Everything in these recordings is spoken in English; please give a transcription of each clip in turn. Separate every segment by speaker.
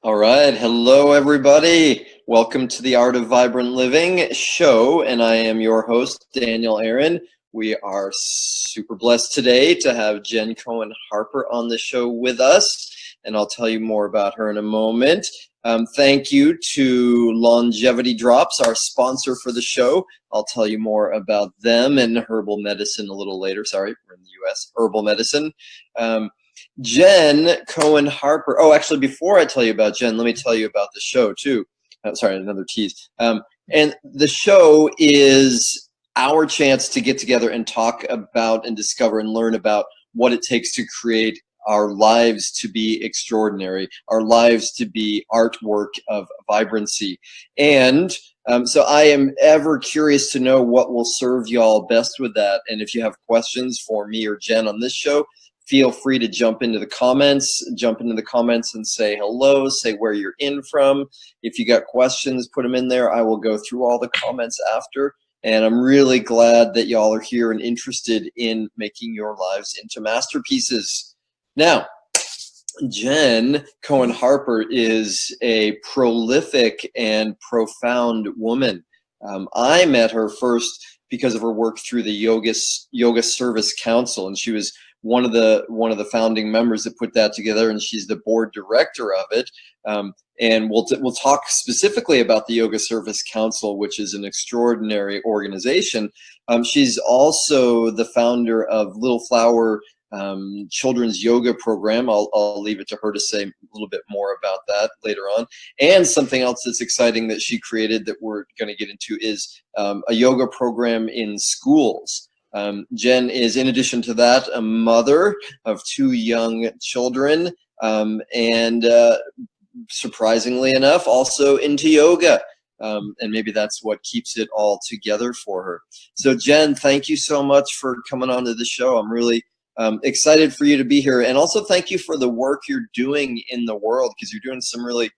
Speaker 1: All right. Hello, everybody. Welcome to the Art of Vibrant Living show. And I am your host, Daniel Aaron. We are super blessed today to have Jenn Cohen Harper on the show with us. And I'll tell you more about her in a moment. Thank you to Longevity Drops, our sponsor for the show. I'll tell you more about them and herbal medicine a little later. Sorry, we're in the U.S. Herbal medicine. Jenn Cohen Harper. Oh, actually, before I tell you about Jenn, let me tell you about the show too. Sorry, another tease. And the show is our chance to get together and talk about and discover and learn about what it takes to create our lives to be extraordinary, our lives to be artwork of vibrancy. And so I am ever curious to know what will serve y'all best with that. And if you have questions for me or Jenn on this show, feel free to jump into the comments and say hello, say where you're in from. If you got questions, put them in there. I will go through all the comments after. And I'm really glad that y'all are here and interested in making your lives into masterpieces. Now, Jenn Cohen Harper is a prolific and profound woman. I met her first because of her work through the Yoga Service Council, and she was one of the founding members that put that together, and she's the board director of it. And we'll talk specifically about the Yoga Service Council, which is an extraordinary organization. She's also the founder of Little Flower children's yoga program. I'll leave it to her to say a little bit more about that later on. And something else that's exciting that she created that we're going to get into is a yoga program in schools. Jenn is, in addition to that, a mother of 2 young children, and surprisingly enough, also into yoga. And maybe that's what keeps it all together for her. So Jenn, thank you so much for coming on to the show. I'm really excited for you to be here. And also thank you for the work you're doing in the world, because you're doing some really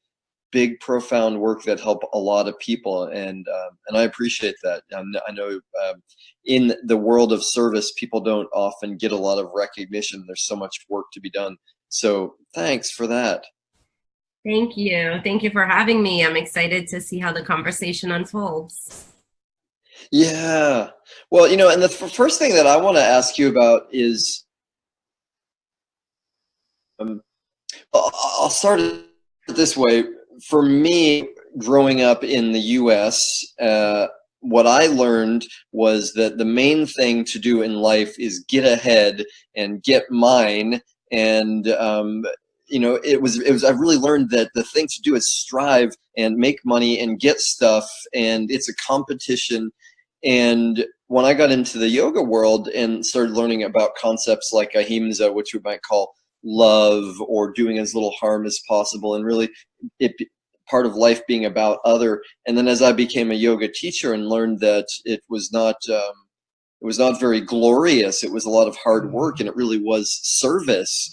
Speaker 1: big, profound work that help a lot of people. And I appreciate that. I know in the world of service, people don't often get a lot of recognition. There's so much work to be done. So thanks for that.
Speaker 2: Thank you. Thank you for having me. I'm excited to see how the conversation unfolds.
Speaker 1: Yeah. Well, and the first thing that I want to ask you about is, I'll start it this way. For me, growing up in the U.S., what I learned was that the main thing to do in life is get ahead and get mine. And it was. I really learned that the thing to do is strive and make money and get stuff, and it's a competition. And when I got into the yoga world and started learning about concepts like ahimsa, which we might call love or doing as little harm as possible, and really part of life being about other. And then as I became a yoga teacher and learned that it was not very glorious, it was a lot of hard work, and it really was service.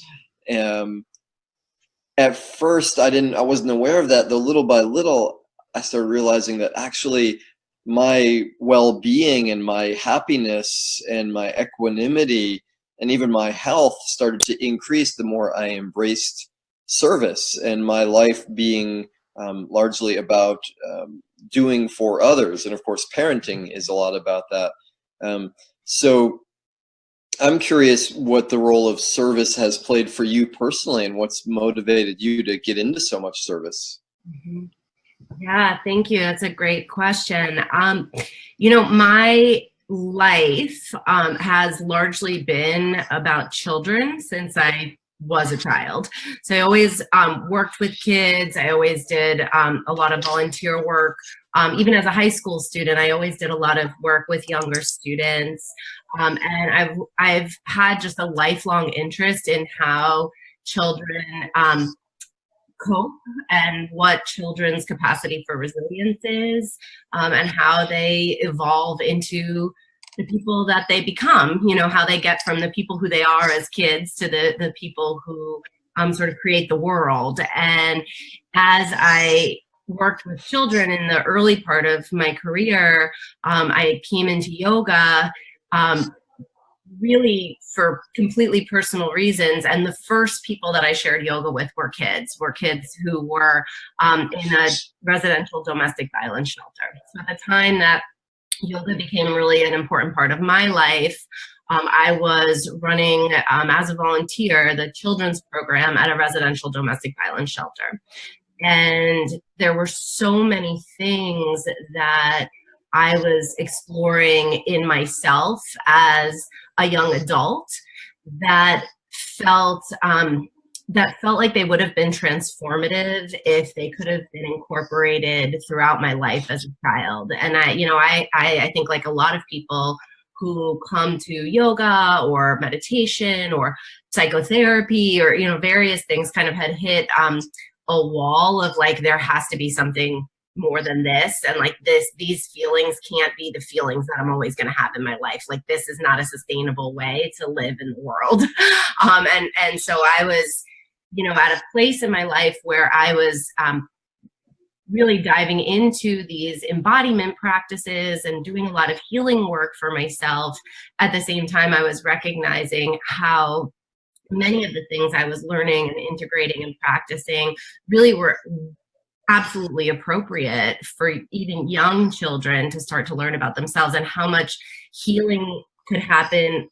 Speaker 1: At first I wasn't aware of that, though little by little I started realizing that actually my well-being and my happiness and my equanimity and even my health started to increase the more I embraced service, and my life being largely about doing for others. And of course, parenting is a lot about that. So I'm curious what the role of service has played for you personally, and what's motivated you to get into so much service.
Speaker 2: Mm-hmm. Yeah, thank you. That's a great question. My life has largely been about children since I was a child. So I always worked with kids. I always did a lot of volunteer work. Even as a high school student, I always did a lot of work with younger students. And I've had just a lifelong interest in how children cope and what children's capacity for resilience is, and how they evolve into the people that they become, how they get from the people who they are as kids to the people who sort of create the world. And as I worked with children in the early part of my career, I came into yoga really for completely personal reasons. And the first people that I shared yoga with were kids who were in a residential domestic violence shelter. So at the time that yoga became really an important part of my life, I was running as a volunteer the children's program at a residential domestic violence shelter. And there were so many things that I was exploring in myself as a young adult that felt like they would have been transformative if they could have been incorporated throughout my life as a child. And I think, like a lot of people who come to yoga or meditation or psychotherapy or, various things, kind of had hit a wall of like, there has to be something more than this, and like these feelings can't be the feelings that I'm always going to have in my life. Like, this is not a sustainable way to live in the world. And so I was, at a place in my life where I was really diving into these embodiment practices and doing a lot of healing work for myself. At the same time, I was recognizing how many of the things I was learning and integrating and practicing really were absolutely appropriate for even young children to start to learn about themselves, and how much healing could happen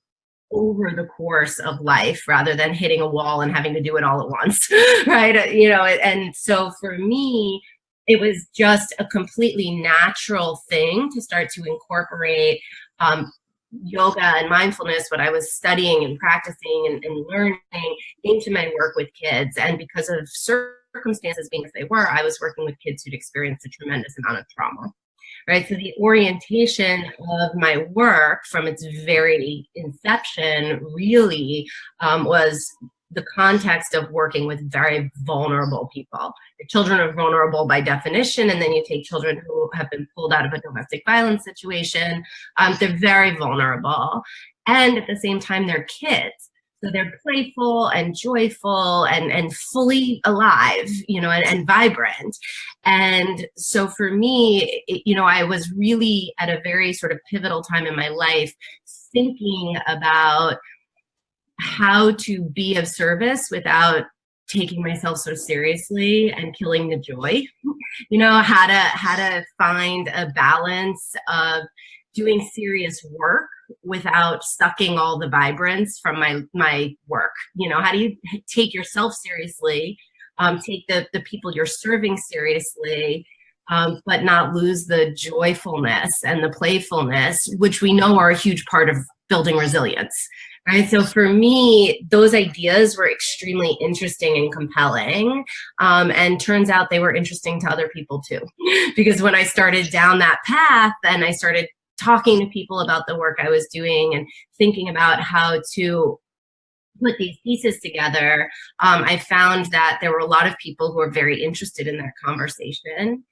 Speaker 2: over the course of life rather than hitting a wall and having to do it all at once. Right. And so for me, it was just a completely natural thing to start to incorporate yoga and mindfulness, what I was studying and practicing and learning, into my work with kids. And because of circumstances being as they were, I was working with kids who'd experienced a tremendous amount of trauma. Right. So the orientation of my work from its very inception really was the context of working with very vulnerable people. The children are vulnerable by definition, and then you take children who have been pulled out of a domestic violence situation. They're very vulnerable, and at the same time, they're kids. So they're playful and joyful and fully alive, and vibrant. And so for me, I was really at a very sort of pivotal time in my life thinking about how to be of service without taking myself so seriously and killing the joy. How to find a balance of doing serious work without sucking all the vibrance from my work. How do you take yourself seriously, take the people you're serving seriously, but not lose the joyfulness and the playfulness, which we know are a huge part of building resilience. Right. So for me, those ideas were extremely interesting and compelling. And turns out they were interesting to other people too. Because when I started down that path and I started talking to people about the work I was doing and thinking about how to put these pieces together, I found that there were a lot of people who were very interested in that conversation,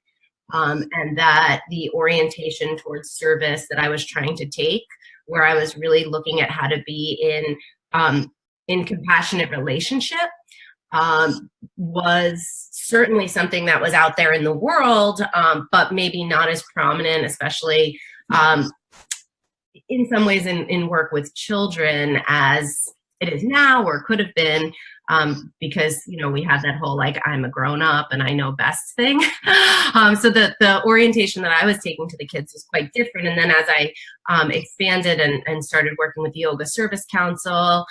Speaker 2: and that the orientation towards service that I was trying to take, where I was really looking at how to be in compassionate relationship, was certainly something that was out there in the world, but maybe not as prominent, especially in some ways in work with children as it is now or could have been, because we have that whole like I'm a grown up and I know best thing. So the orientation that I was taking to the kids was quite different. And then as I expanded and started working with the Yoga Service Council,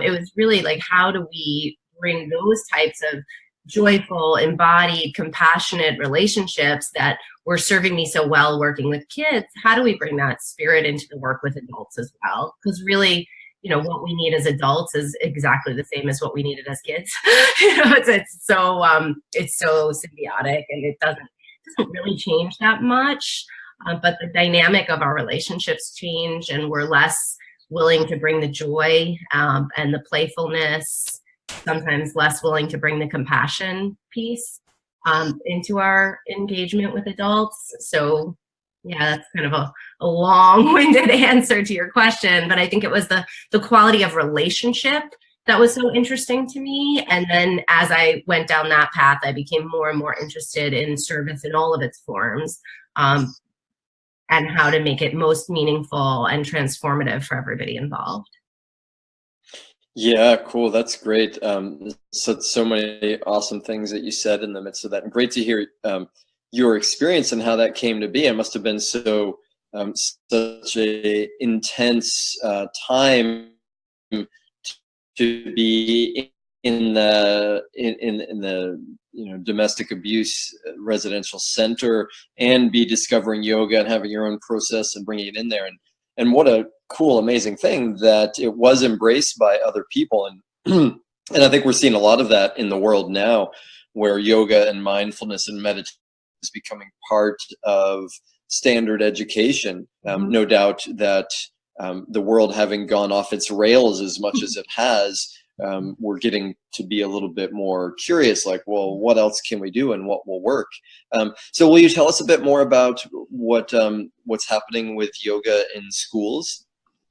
Speaker 2: it was really like, how do we bring those types of joyful, embodied, compassionate relationships that were serving me so well working with kids? How do we bring that spirit into the work with adults as well? Because really, what we need as adults is exactly the same as what we needed as kids. It's so symbiotic, and it doesn't really change that much. But the dynamic of our relationships change, and we're less willing to bring the joy and the playfulness, sometimes less willing to bring the compassion piece into our engagement with adults. So yeah, that's kind of a long-winded answer to your question, but I think it was the quality of relationship that was so interesting to me. And then as I went down that path, I became more and more interested in service in all of its forms, and how to make it most meaningful and transformative for everybody involved.
Speaker 1: Yeah, cool. That's great. So many awesome things that you said in the midst of that, and great to hear your experience and how that came to be. It must have been such a intense time to be in the domestic abuse residential center, and be discovering yoga and having your own process and bringing it in there, and what a cool, amazing thing that it was embraced by other people. And and I think we're seeing a lot of that in the world now, where yoga and mindfulness and meditation is becoming part of standard education. No doubt that the world having gone off its rails as much as it has, we're getting to be a little bit more curious, like, well, what else can we do and what will work? So will you tell us a bit more about what's happening with yoga in schools?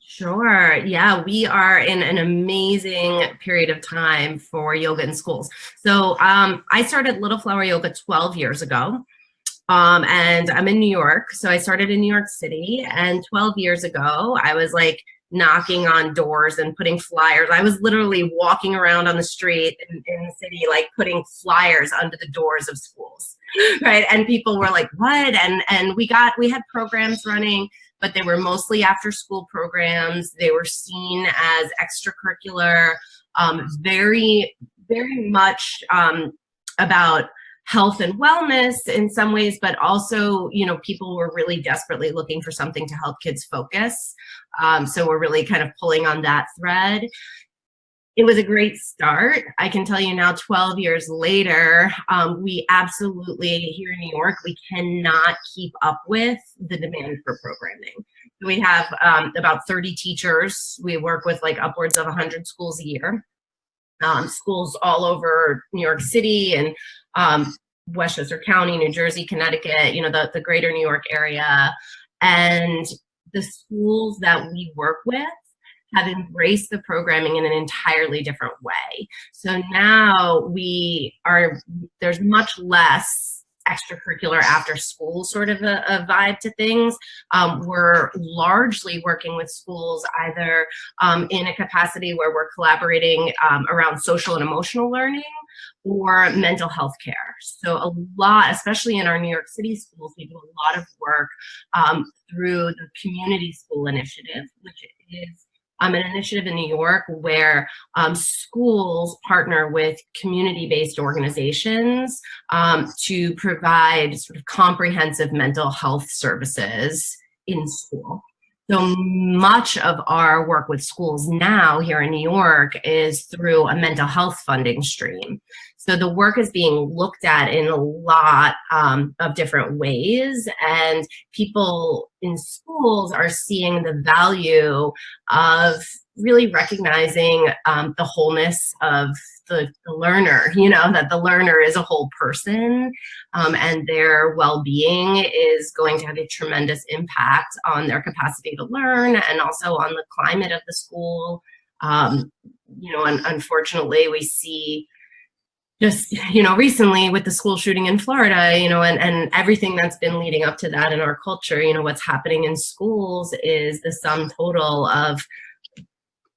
Speaker 2: Sure. Yeah, we are in an amazing period of time for yoga in schools. So I started Little Flower Yoga 12 years ago. And I'm in New York. So I started in New York City, and 12 years ago, I was like knocking on doors and putting flyers. I was literally walking around on the street in the city, like putting flyers under the doors of schools, right? And people were like, what? And we had programs running, but they were mostly after school programs. They were seen as extracurricular, very, very much about health and wellness in some ways, but also, people were really desperately looking for something to help kids focus. So we're really kind of pulling on that thread. It was a great start. I can tell you now, 12 years later, we absolutely, here in New York, we cannot keep up with the demand for programming. We have about 30 teachers. We work with like upwards of 100 schools a year. Schools all over New York City and Westchester County, New Jersey, Connecticut, the greater New York area. And the schools that we work with have embraced the programming in an entirely different way. So now there's much less extracurricular after school sort of a vibe to things. We're largely working with schools either in a capacity where we're collaborating around social and emotional learning or mental health care. So a lot, especially in our New York City schools, we do a lot of work through the Community School Initiative, which is an initiative in New York where schools partner with community-based organizations to provide sort of comprehensive mental health services in school. So much of our work with schools now here in New York is through a mental health funding stream. So the work is being looked at in a lot of different ways, and people in schools are seeing the value of really recognizing the wholeness of the learner, that the learner is a whole person, and their well-being is going to have a tremendous impact on their capacity to learn and also on the climate of the school. And unfortunately, we see just, recently with the school shooting in Florida, and everything that's been leading up to that in our culture, what's happening in schools is the sum total of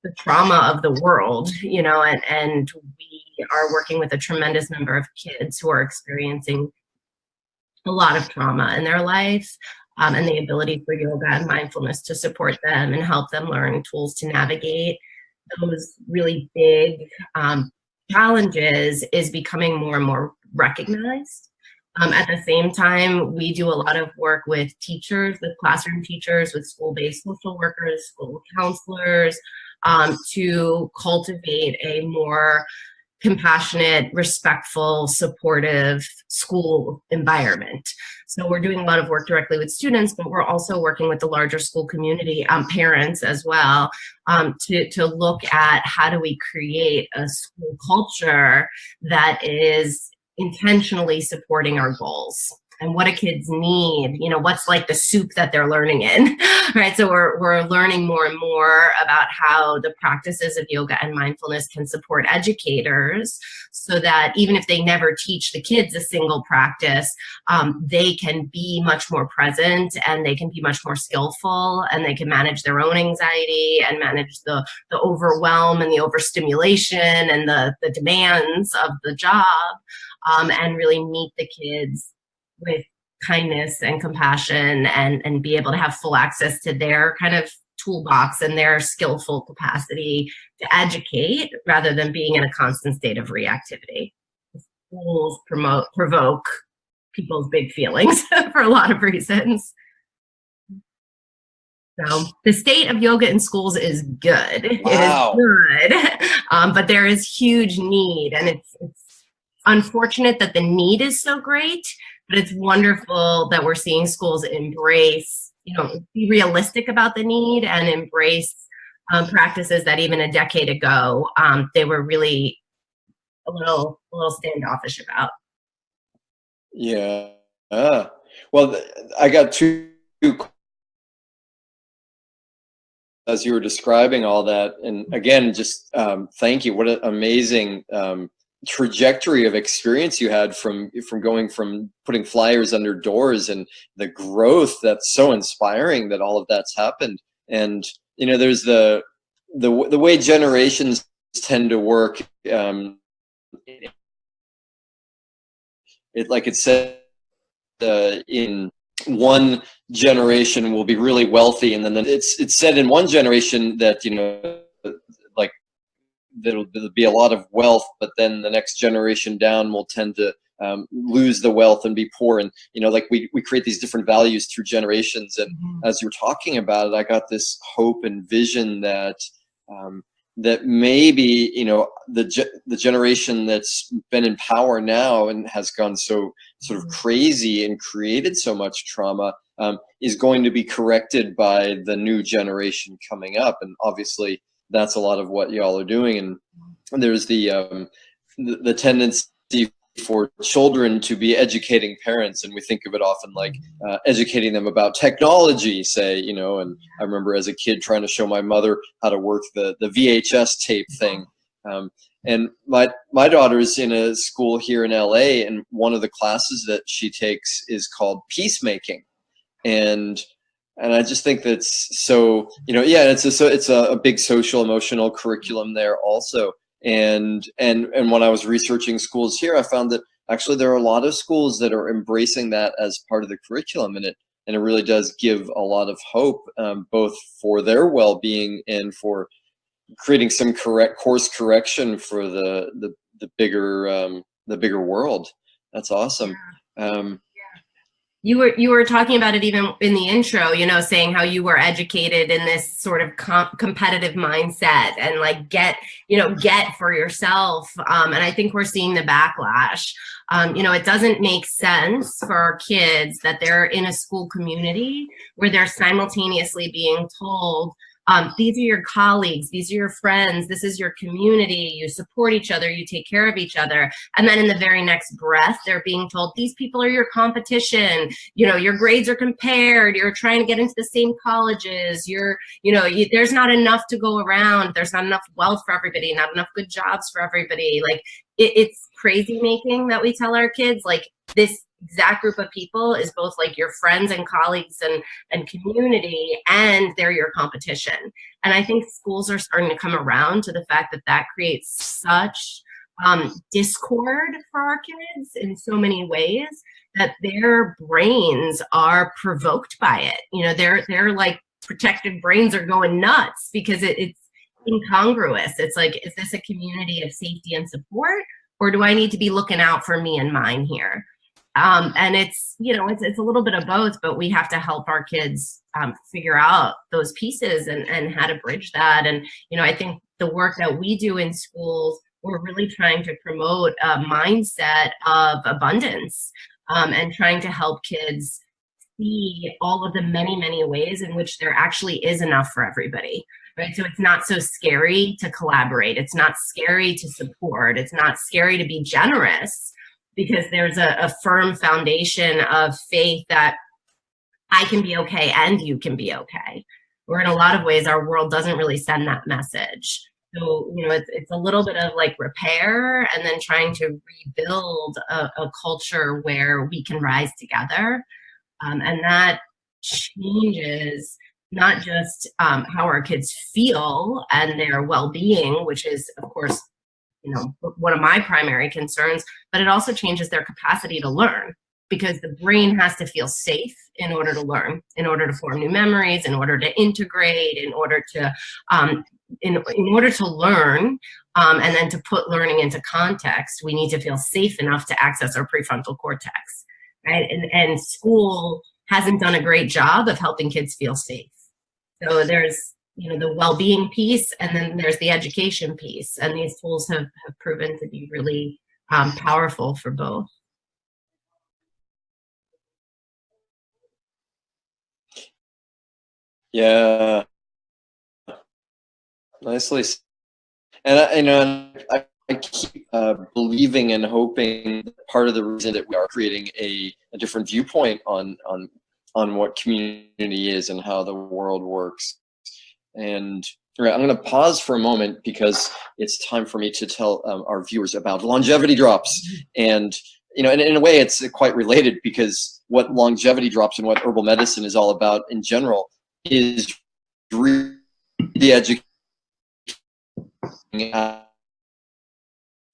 Speaker 2: the trauma of the world, and we are working with a tremendous number of kids who are experiencing a lot of trauma in their life, and the ability for yoga and mindfulness to support them and help them learn tools to navigate those really big challenges is becoming more and more recognized. At the same time, we do a lot of work with teachers, with classroom teachers, with school-based social workers, school counselors, to cultivate a more compassionate, respectful, supportive school environment. So we're doing a lot of work directly with students, but we're also working with the larger school community, parents as well, to look at how do we create a school culture that is intentionally supporting our goals. and what do kids need, what's like the soup that they're learning in, right? So we're learning more and more about how the practices of yoga and mindfulness can support educators, so that even if they never teach the kids a single practice, they can be much more present, and they can be much more skillful, and they can manage their own anxiety and manage the overwhelm and the overstimulation and the demands of the job, and really meet the kids with kindness and compassion, and be able to have full access to their kind of toolbox and their skillful capacity to educate, rather than being in a constant state of reactivity. Schools provoke people's big feelings for a lot of reasons. So the state of yoga in schools is good.
Speaker 1: Wow.
Speaker 2: It is good, but there is huge need, and it's unfortunate that the need is so great, but it's wonderful that we're seeing schools embrace, be realistic about the need, and embrace practices that even a decade ago they were really a little standoffish about.
Speaker 1: Yeah. Well, I got two as you were describing all that, and again, just thank you. What an amazing trajectory of experience you had from going from putting flyers under doors, and the growth that's so inspiring that all of that's happened. And there's the way generations tend to work. It like it said in one generation will be really wealthy, and then it's said in one generation that like there'll be a lot of wealth, but then the next generation down will tend to lose the wealth and be poor. And like we create these different values through generations. And as you're talking about it, I got this hope and vision that that maybe the generation that's been in power now and has gone so sort of crazy and created so much trauma is going to be corrected by the new generation coming up. And obviously that's a lot of what y'all are doing. And there's the tendency for children to be educating parents, and we think of it often like educating them about technology, say, and I remember as a kid trying to show my mother how to work the VHS tape thing. And my daughter's in a school here in LA, and one of the classes that she takes is called peacemaking. And I just think that's so, it's a big social emotional curriculum there also. And when I was researching schools here, I found that actually there are a lot of schools that are embracing that as part of the curriculum, and it really does give a lot of hope, both for their well-being and for creating some course correction for the bigger world. That's awesome.
Speaker 2: You were talking about it even in the intro, saying how you were educated in this sort of competitive mindset, and like get for yourself. And I think we're seeing the backlash. It doesn't make sense for our kids that they're in a school community where they're simultaneously being told, these are your colleagues, these are your friends, this is your community, you support each other, you take care of each other. And then in the very next breath, they're being told, these people are your competition, your grades are compared, you're trying to get into the same colleges, there's not enough to go around, there's not enough wealth for everybody, not enough good jobs for everybody. Like it's crazy making that we tell our kids, like this exact group of people is both like your friends and colleagues and community, and they're your competition. And I think schools are starting to come around to the fact that creates such discord for our kids in so many ways that their brains are provoked by it. Their like protected brains are going nuts because it's incongruous. It's like, is this a community of safety and support, or do I need to be looking out for me and mine here? And it's a little bit of both, but we have to help our kids figure out those pieces and how to bridge that. And, I think the work that we do in schools, we're really trying to promote a mindset of abundance, and trying to help kids see all of the many, many ways in which there actually is enough for everybody. Right? So it's not so scary to collaborate. It's not scary to support. It's not scary to be generous, because there's a firm foundation of faith that I can be okay and you can be okay. Where in a lot of ways, our world doesn't really send that message. So, it's a little bit of like repair and then trying to rebuild a culture where we can rise together. And that changes not just how our kids feel and their well-being, which is, of course, one of my primary concerns, but it also changes their capacity to learn, because the brain has to feel safe in order to learn, in order to form new memories, in order to integrate, in order to in order to learn, and then to put learning into context, we need to feel safe enough to access our prefrontal cortex, right? And school hasn't done a great job of helping kids feel safe. So there's the well-being piece, and then there's the education piece, and these tools have proven to be really powerful for both.
Speaker 1: Yeah, nicely. And I keep believing and hoping that part of the reason that we are creating a different viewpoint on what community is and how the world works. And I'm going to pause for a moment because it's time for me to tell our viewers about longevity drops. And and in a way, it's quite related, because what longevity drops and what herbal medicine is all about in general is re-educating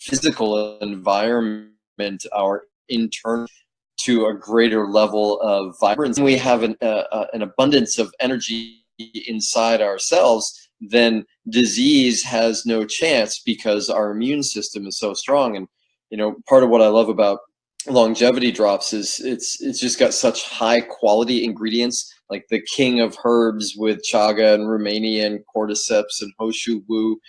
Speaker 1: physical environment, our internal, to a greater level of vibrance. We have an abundance of energy inside ourselves, then disease has no chance, because our immune system is so strong. And part of what I love about longevity drops is it's just got such high quality ingredients, like the king of herbs with chaga and Romanian cordyceps and Hoshu Wu.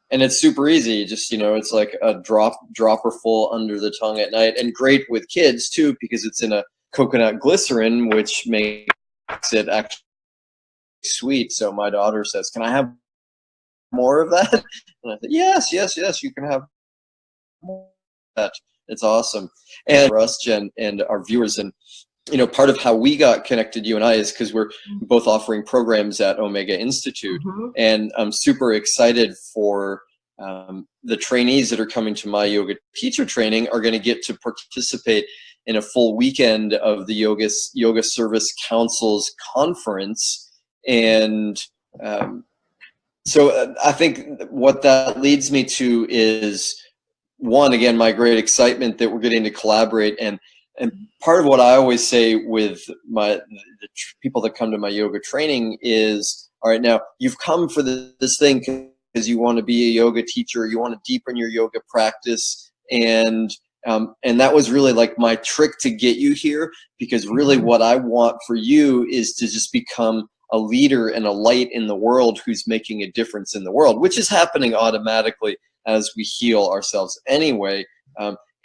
Speaker 1: And it's super easy. Just, it's like a dropper full under the tongue at night, and great with kids too, because it's in a coconut glycerin, which makes it actually sweet. So my daughter says, "Can I have more of that?" And I said, yes, you can have more of that. It's awesome. And for us, Jen, and our viewers, and part of how we got connected, you and I, is because we're both offering programs at Omega Institute.
Speaker 2: Mm-hmm.
Speaker 1: And I'm super excited for the trainees that are coming to my yoga teacher training are going to get to participate in a full weekend of the Yoga Service Council's conference. And so I think what that leads me to is, one, again, my great excitement that we're getting to collaborate. And part of what I always say with the people that come to my yoga training is, all right, now you've come for this thing because you want to be a yoga teacher, you want to deepen your yoga practice, and that was really like my trick to get you here, because really what I want for you is to just become a leader and a light in the world who's making a difference in the world, which is happening automatically as we heal ourselves anyway.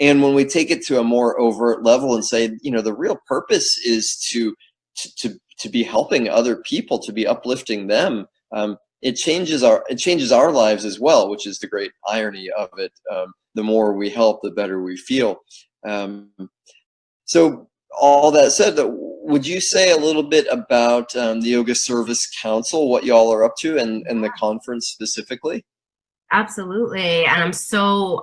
Speaker 1: And when we take it to a more overt level and say, the real purpose is to be helping other people, to be uplifting them, it changes our lives as well, which is the great irony of it. The more we help, the better we feel. So all that said, would you say a little bit about the Yoga Service Council, what y'all are up to, and the conference specifically?
Speaker 2: Absolutely. And I'm so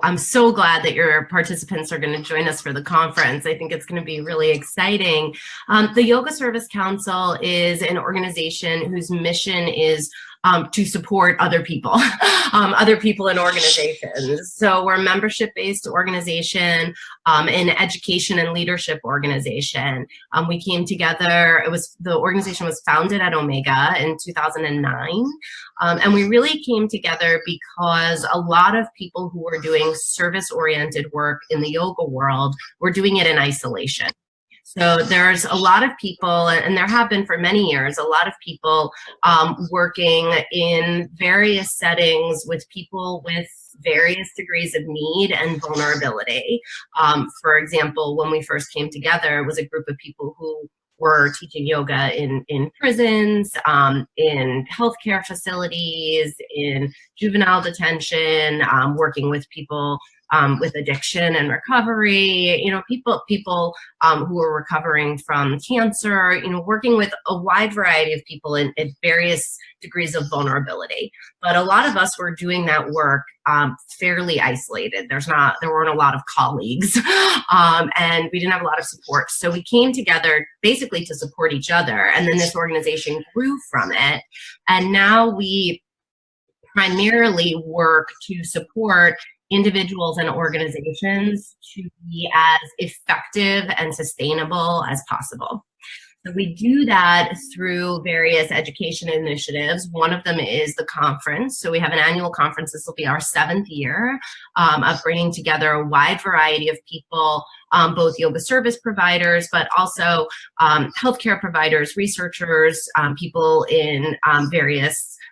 Speaker 2: glad that your participants are going to join us for the conference. I think it's going to be really exciting. The Yoga Service Council is an organization whose mission is to support other people, other people and organizations. So we're a membership-based organization, an education and leadership organization. We came together, the organization was founded at Omega in 2009. And we really came together because a lot of people who were doing service-oriented work in the yoga world were doing it in isolation. So there's a lot of people, and there have been for many years, a lot of people working in various settings with people with various degrees of need and vulnerability. For example, when we first came together, it was a group of people who were teaching yoga in prisons, in healthcare facilities, in juvenile detention, working with people with addiction and recovery, people who are recovering from cancer, working with a wide variety of people in various degrees of vulnerability. But a lot of us were doing that work fairly isolated. There weren't a lot of colleagues, and we didn't have a lot of support. So we came together basically to support each other, and then this organization grew from it. And now we primarily work to support individuals and organizations to be as effective and sustainable as possible. So we do that through various education initiatives. One of them is the conference. So we have an annual conference. This will be our 7th year of bringing together a wide variety of people, both yoga service providers, but also healthcare providers, researchers, people in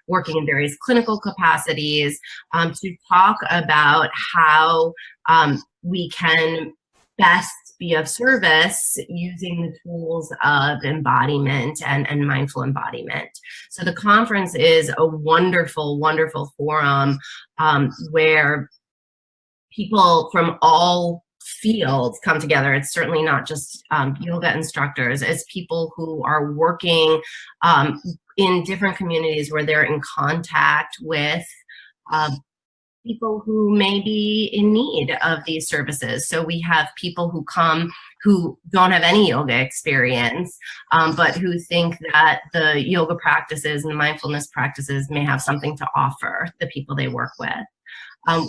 Speaker 2: working in various clinical capacities, to talk about how we can best be of service using the tools of embodiment and mindful embodiment. So the conference is a wonderful, wonderful forum where people from all fields come together. It's certainly not just yoga instructors. It's people who are working in different communities where they're in contact with people who may be in need of these services. So we have people who come who don't have any yoga experience, but who think that the yoga practices and the mindfulness practices may have something to offer the people they work with.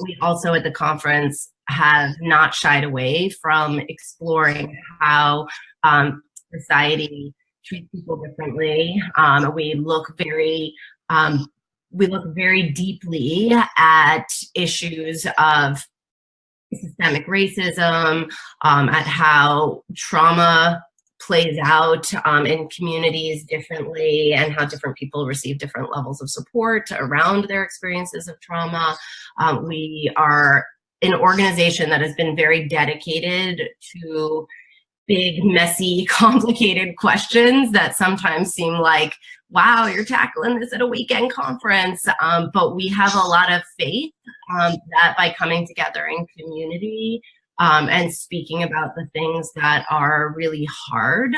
Speaker 2: We also at the conference have not shied away from exploring how society treats people differently. We look very deeply at issues of systemic racism, at how trauma plays out in communities differently, and how different people receive different levels of support around their experiences of trauma. We are an organization that has been very dedicated to big, messy, complicated questions that sometimes seem like, wow, you're tackling this at a weekend conference. But we have a lot of faith that by coming together in community and speaking about the things that are really hard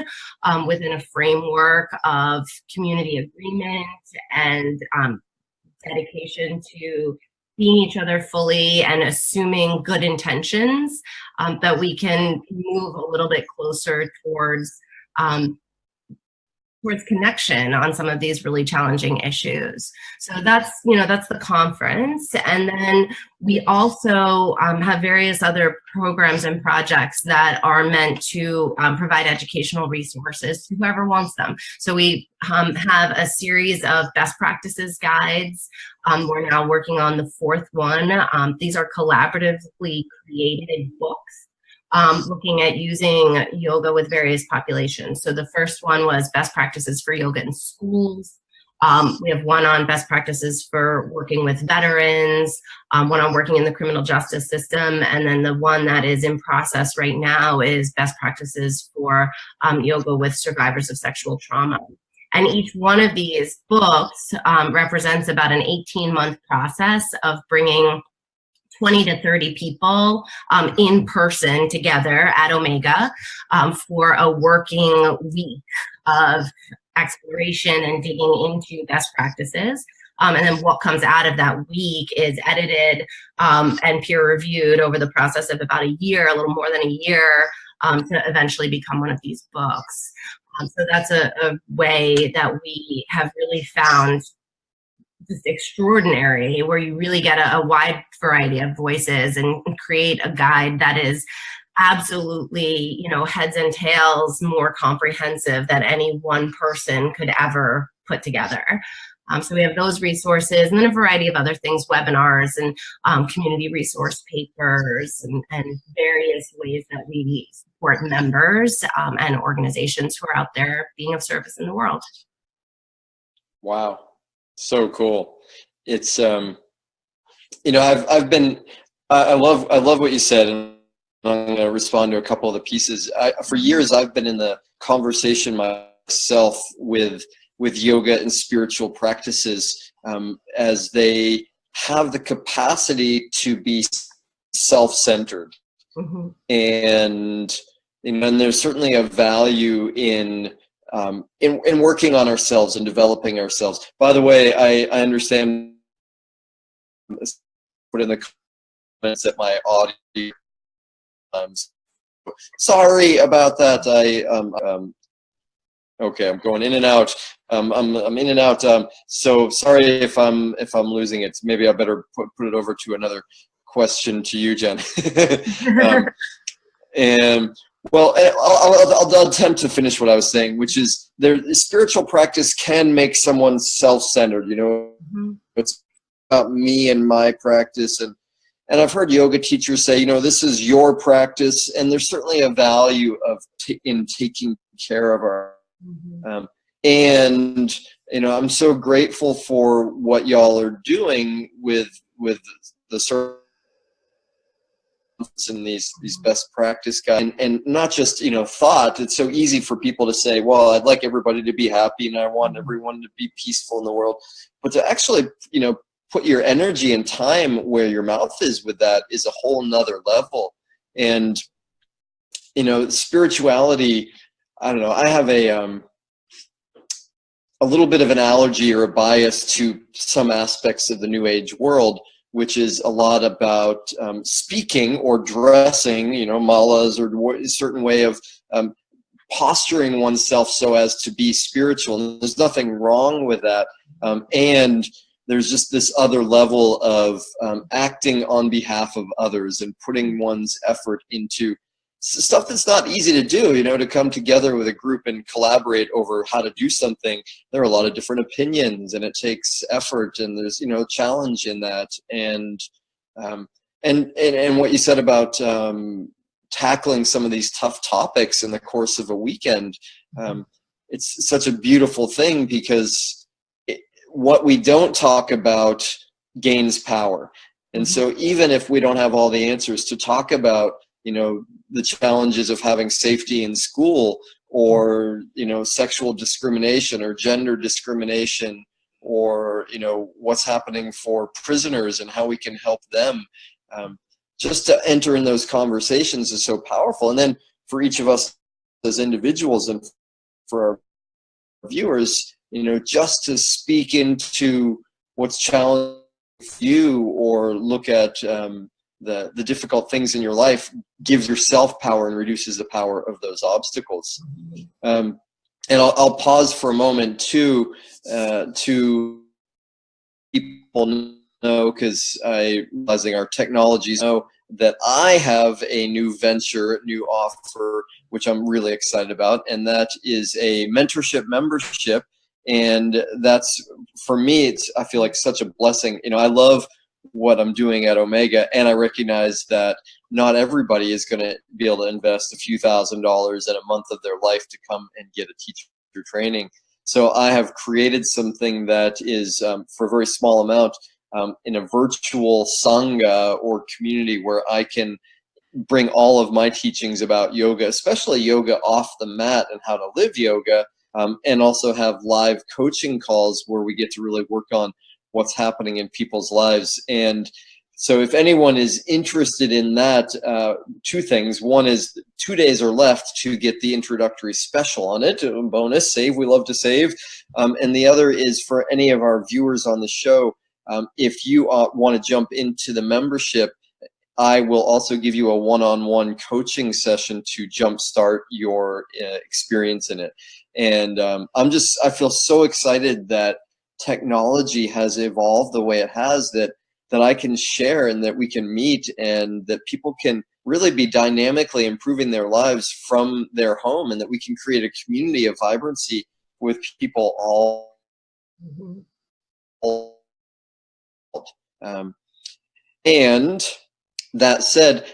Speaker 2: within a framework of community agreement and dedication to seeing each other fully and assuming good intentions, that we can move a little bit closer towards connection on some of these really challenging issues. So that's the conference. And then we also have various other programs and projects that are meant to provide educational resources to whoever wants them. So we have a series of best practices guides. We're now working on the 4th one. These are collaboratively created books looking at using yoga with various populations. So the first one was best practices for yoga in schools. We have one on best practices for working with veterans, one on working in the criminal justice system, and then the one that is in process right now is best practices for yoga with survivors of sexual trauma. And each one of these books represents about an 18-month process of bringing 20 to 30 people in person together at Omega for a working week of exploration and digging into best practices. And then what comes out of that week is edited and peer reviewed over the process of about a year, a little more than a year, to eventually become one of these books. So that's a way that we have really found just extraordinary, where you really get a wide variety of voices and create a guide that is absolutely, heads and tails more comprehensive than any one person could ever put together. So we have those resources, and then a variety of other things, webinars and community resource papers and various ways that we support members and organizations who are out there being of service in the world.
Speaker 1: Wow. So cool. It's, I love what you said, and I'm going to respond to a couple of the pieces. For years, I've been in the conversation myself with yoga and spiritual practices as they have the capacity to be self-centered.
Speaker 2: Mm-hmm.
Speaker 1: And there's certainly a value in working on ourselves and developing ourselves. By the way, I understand, put in the comments that my audio, sorry about that. Okay, I'm going in and out. I'm in and out. So sorry if I'm losing it. Maybe I better put it over to another question to you, Jenn. And well, I'll attempt to finish what I was saying, which is spiritual practice can make someone self-centered.
Speaker 2: Mm-hmm.
Speaker 1: It's about me and my practice, and I've heard yoga teachers say, this is your practice, and there's certainly a value in taking care of our.
Speaker 2: Mm-hmm.
Speaker 1: And I'm so grateful for what y'all are doing with the service and these best practice guys, and not just thought. It's so easy for people to say, well, I'd like everybody to be happy and I want everyone to be peaceful in the world, but to actually put your energy and time where your mouth is with that is a whole nother level. And spirituality, I don't know, I have a little bit of an allergy or a bias to some aspects of the New Age world, which is a lot about speaking or dressing, malas, or a certain way of posturing oneself so as to be spiritual. And there's nothing wrong with that. And there's just this other level of acting on behalf of others and putting one's effort into stuff that's not easy to do, to come together with a group and collaborate over how to do something. There are a lot of different opinions, and it takes effort, and there's, challenge in that. And what you said about tackling some of these tough topics in the course of a weekend, it's such a beautiful thing, because what we don't talk about gains power. And so even if we don't have all the answers, to talk about the challenges of having safety in school, or sexual discrimination or gender discrimination, or what's happening for prisoners and how we can help them, just to enter in those conversations is so powerful. And then for each of us as individuals, and for our viewers, just to speak into what's challenging you, or look at the difficult things in your life, gives yourself power and reduces the power of those obstacles. And I'll pause for a moment to people know, because realizing our technologies know that I have a new offer, which I'm really excited about, and that is a mentorship membership. And that's, for me, I feel like such a blessing. I love what I'm doing at Omega, and I recognize that not everybody is going to be able to invest a few $1,000s in a month of their life to come and get a teacher training. So I have created something that is, for a very small amount, in a virtual sangha or community, where I can bring all of my teachings about yoga, especially yoga off the mat and how to live yoga, and also have live coaching calls where we get to really work on what's happening in people's lives. And so if anyone is interested in that, two things. One is 2 days are left to get the introductory special on it, a bonus, save, we love to save. And the other is for any of our viewers on the show, if you want to jump into the membership, I will also give you a one-on-one coaching session to jumpstart your experience in it. And I feel so excited that technology has evolved the way it has, that I can share, and that we can meet, and that people can really be dynamically improving their lives from their home, and that we can create a community of vibrancy with people all. And that said,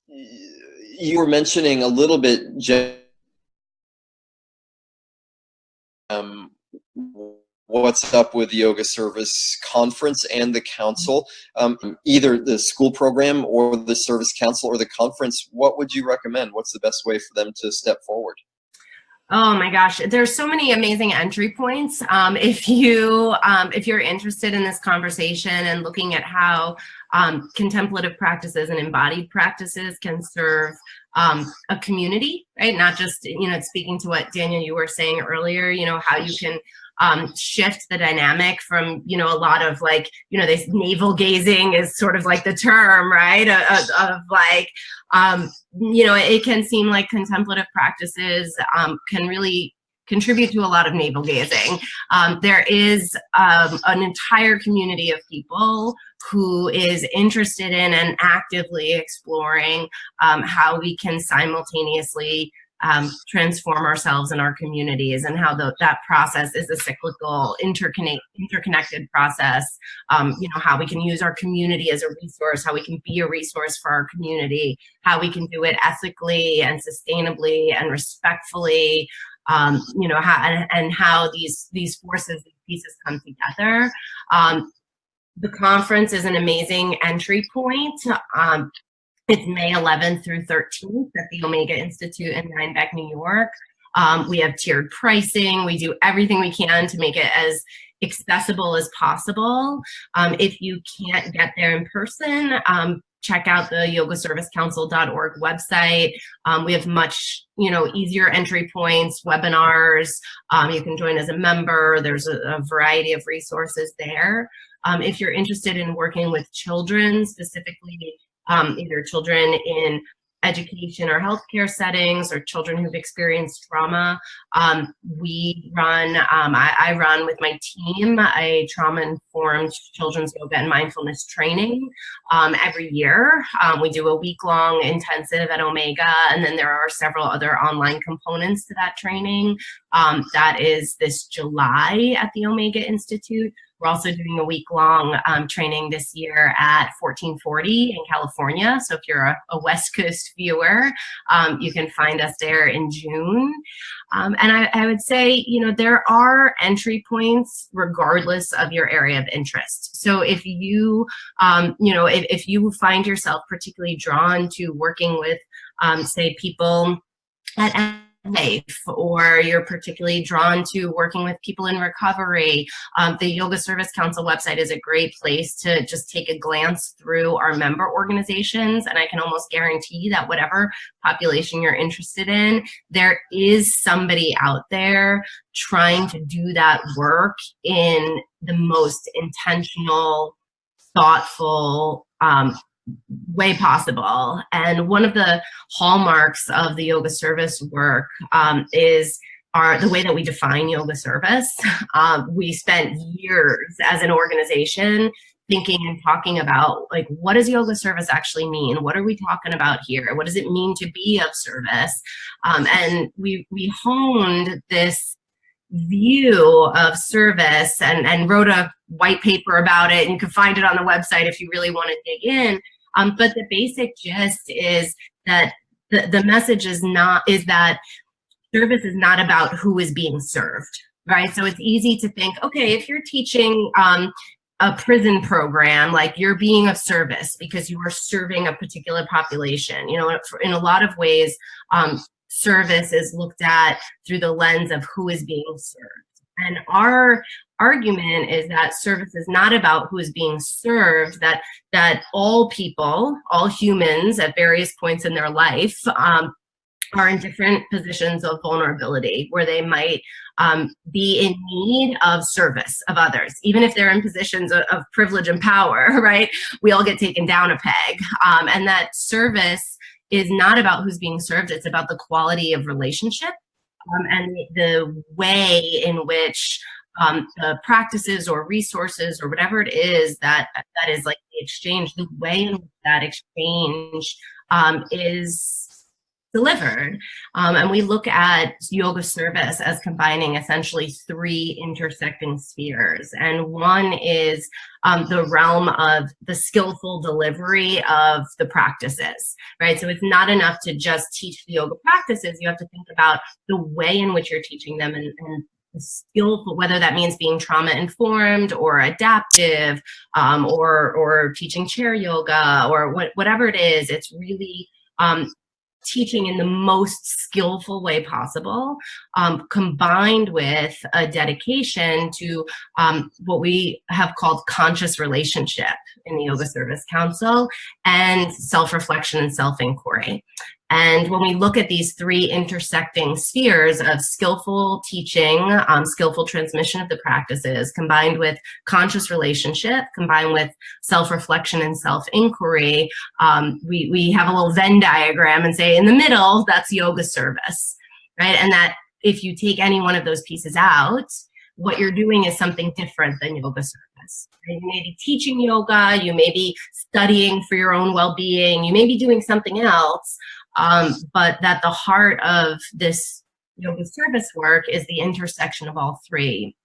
Speaker 1: you were mentioning a little bit, Jenn, what's up with the Yoga Service Conference and the Council, either the school program or the Service Council or the conference. What would you recommend? What's the best way for them to step forward?
Speaker 2: Oh my gosh, there's so many amazing entry points. If you're interested in this conversation and looking at how contemplative practices and embodied practices can serve a community, right? Not just, speaking to what Daniel, you were saying earlier, how you can shift the dynamic from, a lot of like, this navel gazing is sort of like the term, right? Of like, it can seem like contemplative practices can really contribute to a lot of navel gazing. There is an entire community of people who is interested in and actively exploring how we can simultaneously transform ourselves and our communities, and how that process is a cyclical, interconnected process. How we can use our community as a resource, how we can be a resource for our community, how we can do it ethically and sustainably and respectfully, how these forces, these pieces come together. The conference is an amazing entry point. It's May 11th through 13th at the Omega Institute in Rhinebeck, New York. We have tiered pricing. We do everything we can to make it as accessible as possible. If you can't get there in person, check out the yogaservicecouncil.org website. We have much, easier entry points, webinars. You can join as a member. There's a variety of resources there. If you're interested in working with children, specifically either children in education or healthcare settings, or children who've experienced trauma, I run with my team a trauma-informed children's yoga and mindfulness training every year. We do a week-long intensive at Omega, and then there are several other online components to that training. That is this July at the Omega Institute. We're also doing a week-long training this year at 1440 in California. So if you're a West Coast viewer, you can find us there in June. And I would say, there are entry points regardless of your area of interest. So if you, if you find yourself particularly drawn to working with, say, people at life, or you're particularly drawn to working with people in recovery, the Yoga Service Council website is a great place to just take a glance through our member organizations. And I can almost guarantee that whatever population you're interested in, there is somebody out there trying to do that work in the most intentional, thoughtful, way possible. And one of the hallmarks of the yoga service work is the way that we define yoga service. We spent years as an organization thinking and talking about, like, what does yoga service actually mean? What are we talking about here? What does it mean to be of service? And we honed this view of service and wrote a white paper about it, and you can find it on the website if you really want to dig in. But the basic gist is that the message is that service is not about who is being served, right? So it's easy to think, okay, if you're teaching a prison program, like, you're being of service because you are serving a particular population. In a lot of ways, service is looked at through the lens of who is being served. And our argument is that service is not about who is being served, that all people, all humans at various points in their life are in different positions of vulnerability, where they might be in need of service of others, even if they're in positions of privilege and power, right? We all get taken down a peg. And that service is not about who's being served, it's about the quality of relationship, and the way in which the practices or resources or whatever it is that is like the exchange, the way in which that exchange is delivered. And we look at yoga service as combining essentially three intersecting spheres. And one is the realm of the skillful delivery of the practices, right? So it's not enough to just teach the yoga practices. You have to think about the way in which you're teaching them, and skillful, whether that means being trauma informed or adaptive, or teaching chair yoga, or whatever it is. It's really teaching in the most skillful way possible, combined with a dedication to what we have called conscious relationship in the Yoga Service Council, and self-reflection and self-inquiry. And when we look at these three intersecting spheres of skillful teaching, skillful transmission of the practices, combined with conscious relationship, combined with self-reflection and self-inquiry, we have a little Venn diagram and say in the middle, that's yoga service, right? And that if you take any one of those pieces out, what you're doing is something different than yoga service. Right? You may be teaching yoga, you may be studying for your own well-being, you may be doing something else, but that the heart of this yoga service work is the intersection of all three.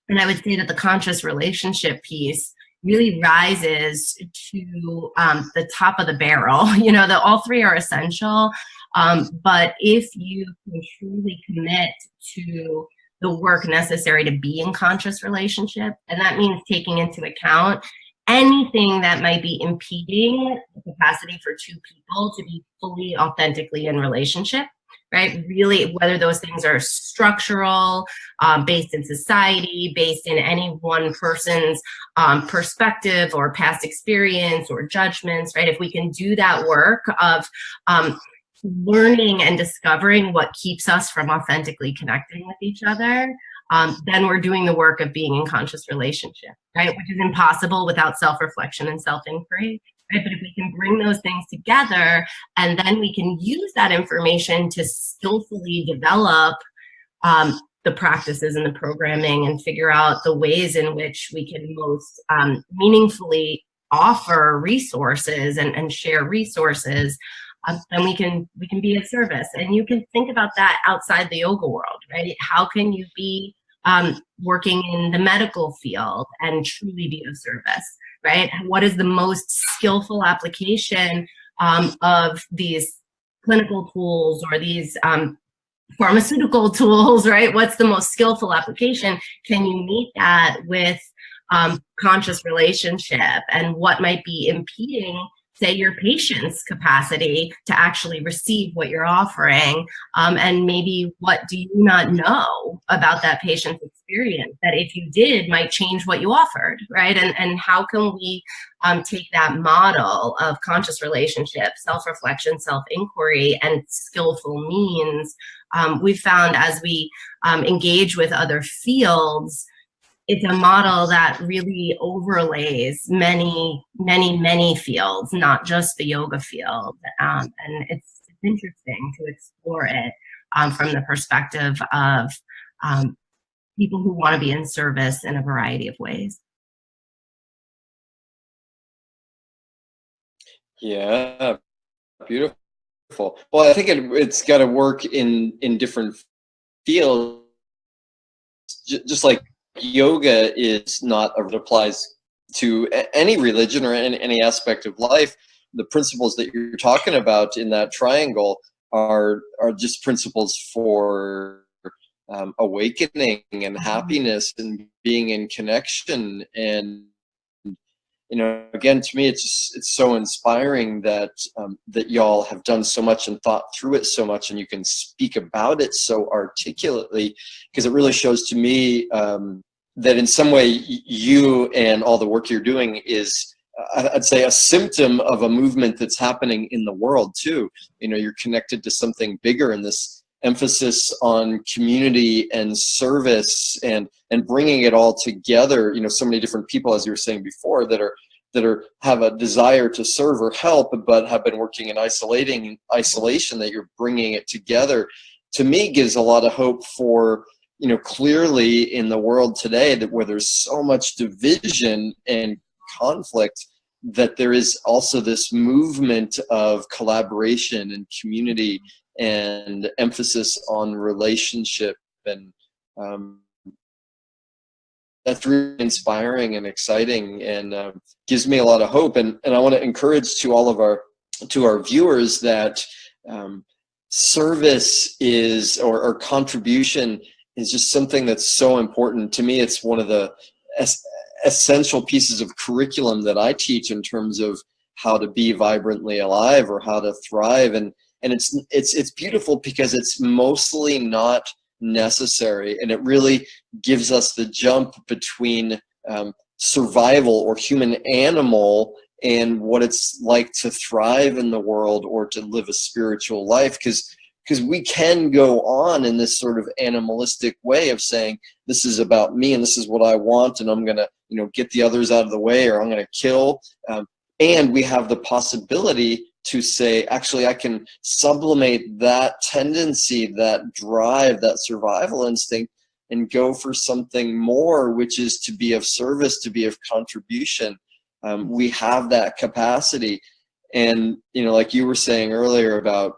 Speaker 2: And I would say that the conscious relationship piece really rises to the top of the barrel. You know, that all three are essential, but if you can truly commit to the work necessary to be in conscious relationship, and that means taking into account anything that might be impeding the capacity for two people to be fully authentically in relationship, right? Really, whether those things are structural, based in society, based in any one person's perspective or past experience or judgments, right? If we can do that work of learning and discovering what keeps us from authentically connecting with each other, then we're doing the work of being in conscious relationship, right? Which is impossible without self-reflection and self-inquiry, right? But if we can bring those things together, and then we can use that information to skillfully develop the practices and the programming and figure out the ways in which we can most meaningfully offer resources and share resources, then we can be of service. And you can think about that outside the yoga world, right? How can you be working in the medical field and truly be of service, right? What is the most skillful application of these clinical tools or these pharmaceutical tools, right? What's the most skillful application? Can you meet that with conscious relationship, and what might be impeding, say, your patient's capacity to actually receive what you're offering, and maybe what do you not know about that patient's experience that if you did might change what you offered, right? And how can we take that model of conscious relationship, self-reflection, self-inquiry, and skillful means? We've found as we engage with other fields, it's a model that really overlays many, many, many fields, not just the yoga field. And it's interesting to explore it from the perspective of people who want to be in service in a variety of ways.
Speaker 1: Yeah, beautiful. Well, I think it's got to work in different fields, just like yoga is not, it applies to any religion or any aspect of life. The principles that you're talking about in that triangle are just principles for awakening and happiness and being in connection. And you know, again, to me, it's so inspiring that that y'all have done so much and thought through it so much, and you can speak about it so articulately, because it really shows to me that in some way you and all the work you're doing is, I'd say, a symptom of a movement that's happening in the world too. You know, you're connected to something bigger, and this emphasis on community and service and bringing it all together. You know, so many different people, as you were saying before, that have a desire to serve or help, but have been working in isolation, that you're bringing it together, to me gives a lot of hope for, you know, clearly in the world today, that where there's so much division and conflict, that there is also this movement of collaboration and community and emphasis on relationship. And that's really inspiring and exciting, and gives me a lot of hope. And I want to encourage to all of our viewers that service is, or contribution is just something that's so important. To me, it's one of the essential pieces of curriculum that I teach in terms of how to be vibrantly alive or how to thrive. And And it's beautiful because it's mostly not necessary, and it really gives us the jump between survival or human animal and what it's like to thrive in the world or to live a spiritual life, because we can go on in this sort of animalistic way of saying, this is about me and this is what I want, and I'm gonna get the others out of the way, or I'm gonna kill, and we have the possibility to say, actually, I can sublimate that tendency, that drive, that survival instinct, and go for something more, which is to be of service, to be of contribution. We have that capacity. And, like you were saying earlier about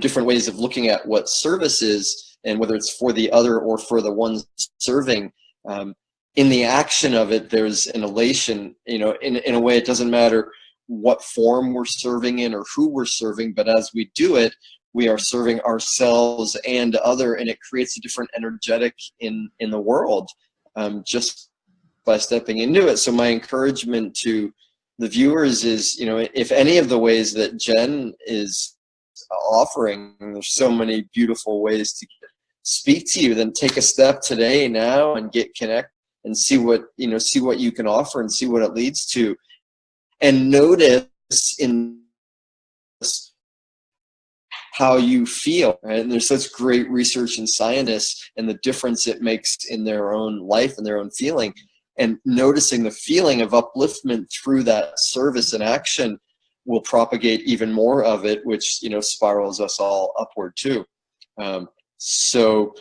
Speaker 1: different ways of looking at what service is, and whether it's for the other or for the ones serving, in the action of it, there's an elation. In a way, it doesn't matter what form we're serving in or who we're serving, but as we do it, we are serving ourselves and other, and it creates a different energetic in the world, just by stepping into it. So my encouragement to the viewers is, if any of the ways that Jenn is offering, there's so many beautiful ways to speak to you, then take a step today now and get connected and see what you can offer and see what it leads to. And notice in how you feel. Right? And there's such great research in scientists and the difference it makes in their own life and their own feeling. And noticing the feeling of upliftment through that service and action will propagate even more of it, which spirals us all upward too. So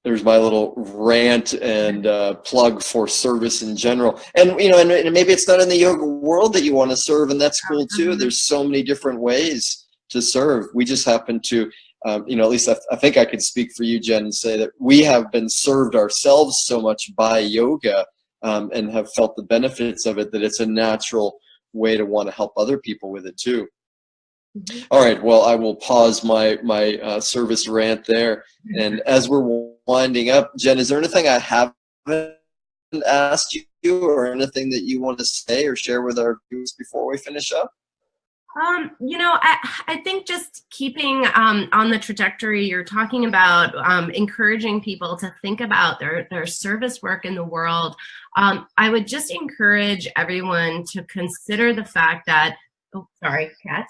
Speaker 1: there's my little rant and plug for service in general. And and maybe it's not in the yoga world that you want to serve, and that's cool too. There's so many different ways to serve. We just happen to, at least I think I could speak for you, Jenn, and say that we have been served ourselves so much by yoga, and have felt the benefits of it, that it's a natural way to want to help other people with it too. All right, well, I will pause my service rant there. And as we're winding up, Jenn, is there anything I haven't asked you, or anything that you want to say or share with our viewers before we finish up?
Speaker 2: I think just keeping on the trajectory you're talking about, encouraging people to think about their service work in the world. I would just encourage everyone to consider the fact that, oh, sorry, cat,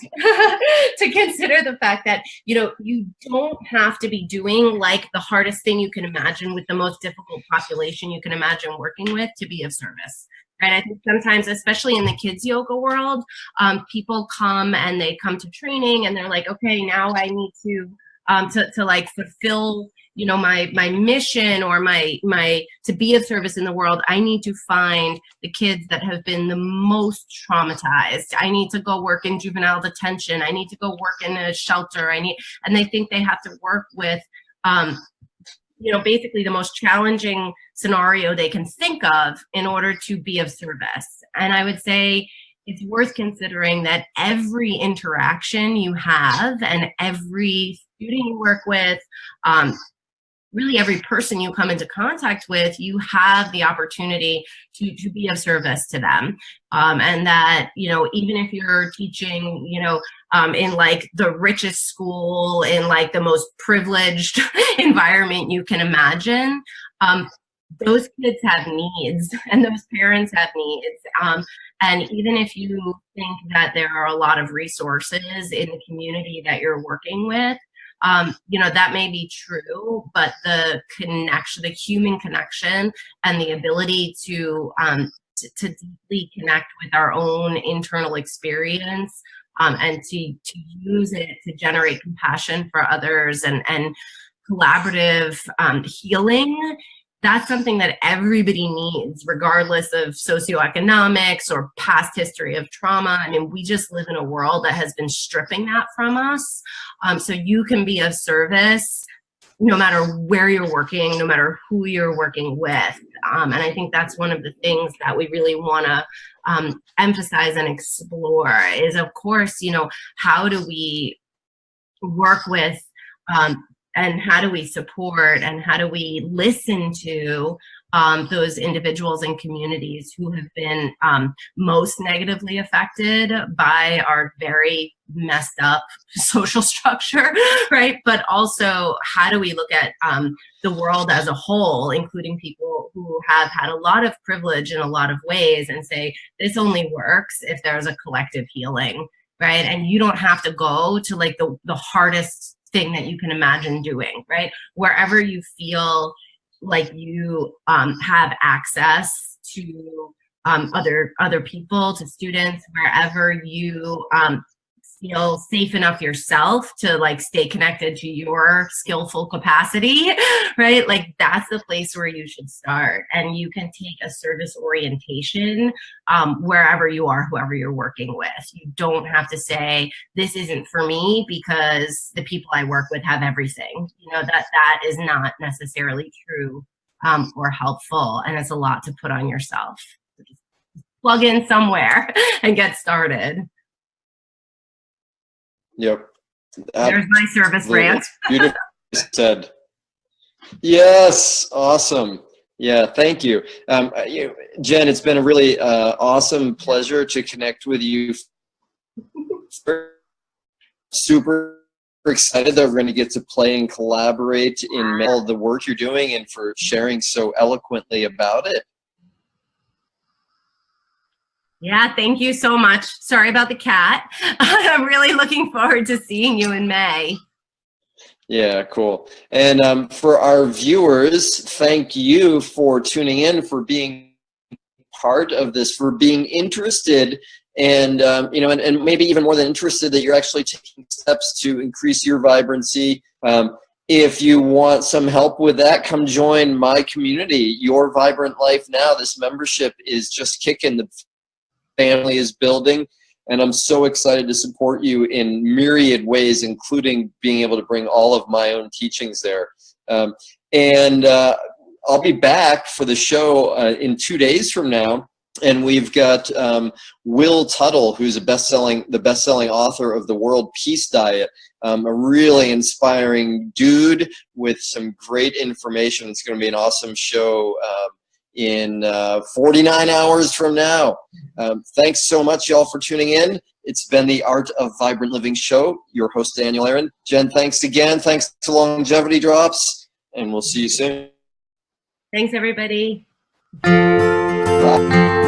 Speaker 2: to consider the fact that, you don't have to be doing like the hardest thing you can imagine with the most difficult population you can imagine working with to be of service. Right? I think sometimes, especially in the kids yoga world, people come and they come to training and they're like, okay, now I need to like fulfill, my mission, or my to be of service in the world. I need to find the kids that have been the most traumatized. I need to go work in juvenile detention. I need to go work in a shelter. And they think they have to work with, basically the most challenging scenario they can think of in order to be of service. And I would say it's worth considering that every interaction you have and every student you work with, really every person you come into contact with, you have the opportunity to be of service to them. And that, even if you're teaching, in like the richest school, in like the most privileged environment you can imagine, those kids have needs and those parents have needs. And even if you think that there are a lot of resources in the community that you're working with, that may be true, but the connection, the human connection, and the ability to deeply connect with our own internal experience, and to use it to generate compassion for others and collaborative healing. That's something that everybody needs, regardless of socioeconomics or past history of trauma. I mean, we just live in a world that has been stripping that from us. So you can be of service no matter where you're working, no matter who you're working with. And I think that's one of the things that we really want to emphasize and explore is, of course, how do we work with and how do we support and how do we listen to those individuals and communities who have been most negatively affected by our very messed up social structure, right? But also, how do we look at the world as a whole, including people who have had a lot of privilege in a lot of ways, and say, this only works if there's a collective healing, right? And you don't have to go to like the hardest thing that you can imagine doing, right? Wherever you feel like you have access to other people, to students, wherever you feel safe enough yourself to like stay connected to your skillful capacity, right? Like that's the place where you should start. And you can take a service orientation wherever you are, whoever you're working with. You don't have to say, this isn't for me because the people I work with have everything. You know, that is not necessarily true or helpful. And it's a lot to put on yourself. So just plug in somewhere and get started.
Speaker 1: Yep.
Speaker 2: There's my service rant.
Speaker 1: Beautiful said. Yes. Awesome. Yeah. Thank you. Jenn, it's been a really awesome pleasure to connect with you. Super excited that we're going to get to play and collaborate in all the work you're doing and for sharing so eloquently about it.
Speaker 2: Yeah, thank you so much. Sorry about the cat. I'm really looking forward to seeing you in May.
Speaker 1: Yeah, cool. And for our viewers, thank you for tuning in, for being part of this, for being interested, and and maybe even more than interested, that you're actually taking steps to increase your vibrancy. If you want some help with that, come join my community, Your Vibrant Life Now. This membership is just kicking. The family is building, and I'm so excited to support you in myriad ways, including being able to bring all of my own teachings there. I'll be back for the show in 2 days from now, and we've got Will Tuttle, who's the best-selling author of The World Peace Diet, a really inspiring dude with some great information. It's going to be an awesome show in 49 hours from now. Thanks so much, y'all, for tuning in. It's been the Art of Vibrant Living show. Your host, Daniel Aaron. Jenn, thanks again. Thanks to Longevity Drops, and we'll see you soon.
Speaker 2: Thanks, everybody.
Speaker 1: Bye.